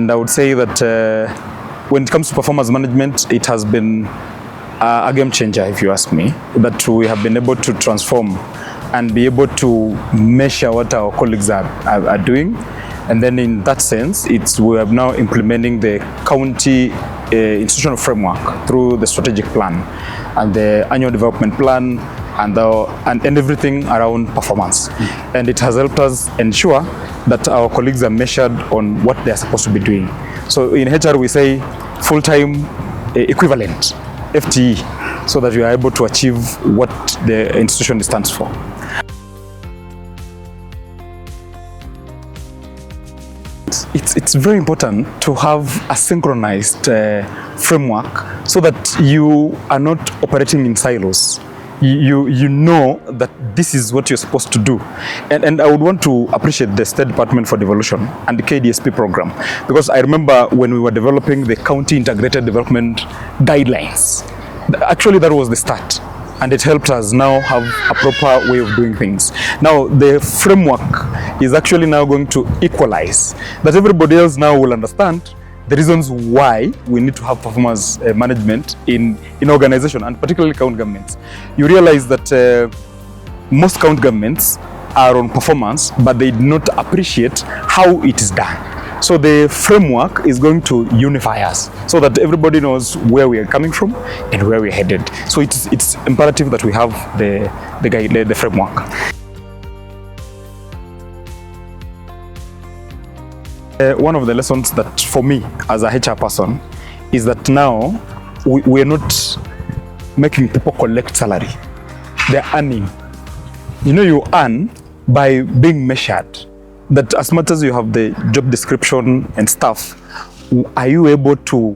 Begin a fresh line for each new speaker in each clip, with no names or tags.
And I would say that when it comes to performance management, it has been a game changer, if you ask me, that we have been able to transform and be able to measure what our colleagues are doing. And then in that sense, we are now implementing the county institutional framework through the strategic plan and the annual development plan and everything around performance. And it has helped us ensure that our colleagues are measured on what they are supposed to be doing. So in HR we say full-time equivalent, FTE, so that you are able to achieve what the institution stands for. It's very important to have a synchronized framework so that you are not operating in silos. You know that this is what you're supposed to do. And I would want to appreciate the State Department for Devolution and the KDSP program, because I remember when we were developing the County Integrated Development Guidelines, actually that was the start. And it helped us now have a proper way of doing things. Now the framework is actually now going to equalize, that everybody else now will understand the reasons why we need to have performance management in organization, and particularly county governments. You realize that most county governments are on performance, but they do not appreciate how it is done. So the framework is going to unify us so that everybody knows where we are coming from and where we're headed. So it's imperative that we have the framework. One of the lessons that for me as a HR person is that now we are not making people collect salary. They're earning. You know, you earn by being measured. That as much as you have the job description and stuff, are you able to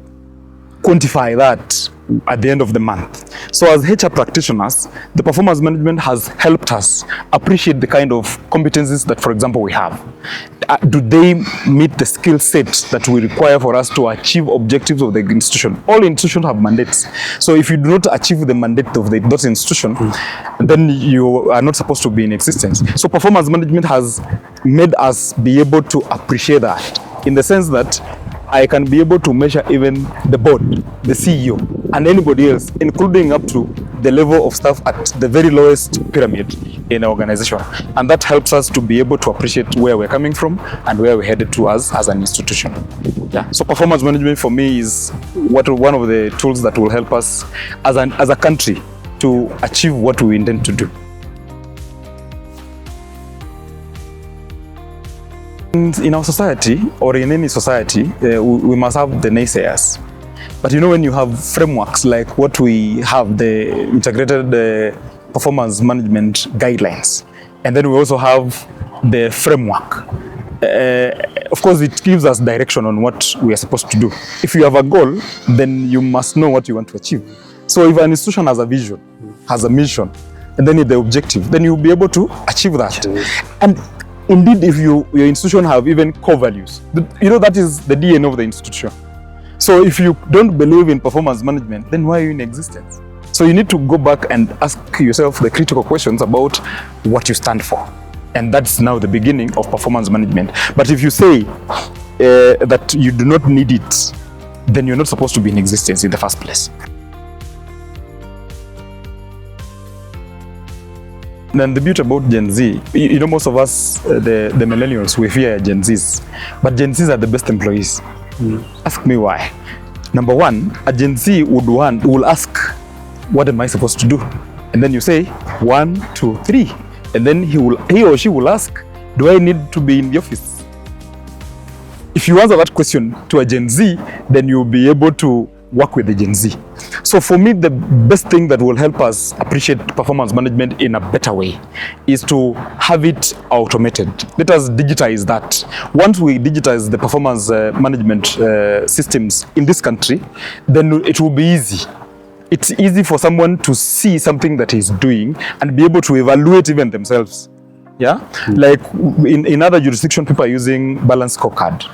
quantify that at the end of the month? So as HR practitioners, the performance management has helped us appreciate the kind of competencies that, for example, we have. Do they meet the skill set that we require for us to achieve objectives of the institution? All institutions have mandates. So if you do not achieve the mandate of that institution, then you are not supposed to be in existence. So performance management has made us be able to appreciate that, in the sense that I can be able to measure even the board, the CEO, and anybody else, including up to the level of staff at the very lowest pyramid in our organization. And that helps us to be able to appreciate where we're coming from and where we're headed to as an institution. Yeah. So performance management for me is one of the tools that will help us as a country to achieve what we intend to do. In our society, or in any society, we must have the naysayers. But you know, when you have frameworks like what we have, the integrated performance management guidelines, and then we also have the framework, of course it gives us direction on what we are supposed to do. If you have a goal, then you must know what you want to achieve. So if an institution has a vision, has a mission, and then the objective, then you'll be able to achieve that. And indeed, if your institution have even core values, you know, that is the DNA of the institution. So if you don't believe in performance management, then why are you in existence? So you need to go back and ask yourself the critical questions about what you stand for. And that's now the beginning of performance management. But if you say that you do not need it, then you're not supposed to be in existence in the first place. And the beauty about Gen Z, you know, most of us, the millennials, we fear Gen Zs. But Gen Zs are the best employees. Ask me why. Number one, a Gen Z will ask, what am I supposed to do? And then you say, 1, 2, 3. And then he or she will ask, do I need to be in the office? If you answer that question to a Gen Z, then you'll be able to work with the Gen Z. So for me, the best thing that will help us appreciate performance management in a better way is to have it automated. Let us digitize that. Once we digitize the performance management systems in this country, then it will be easy. It's easy for someone to see something that he's doing and be able to evaluate even themselves. Yeah? Like in other jurisdictions, people are using balanced scorecard.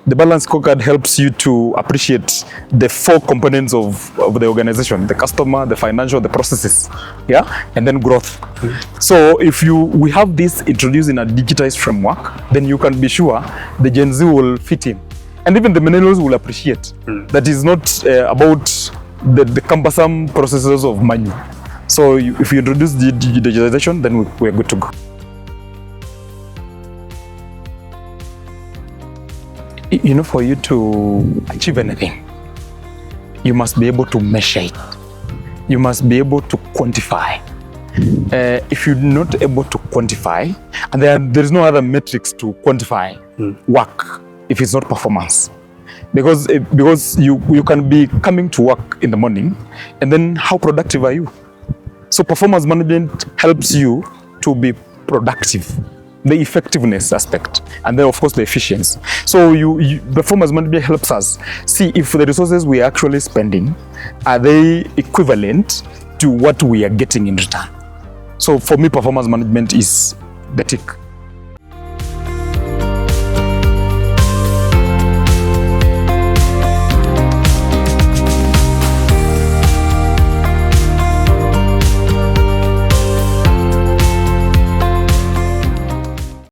The balanced scorecard helps you to appreciate the 4 components of the organization: the customer, the financial, the processes, yeah, and then growth. So if we have this introduced in a digitized framework, then you can be sure the Gen Z will fit in. And even the millennials will appreciate that is not about the cumbersome processes of manual. So if you introduce the digitalization, then we're good to go. You know, for you to achieve anything, you must be able to measure it. You must be able to quantify. If you're not able to quantify, and there is no other metrics to quantify work if it's not performance. Because you can be coming to work in the morning, and then how productive are you? So performance management helps you to be productive, the effectiveness aspect, and then of course the efficiency. So performance management helps us see if the resources we are actually spending, are they equivalent to what we are getting in return. So for me, performance management is the tick.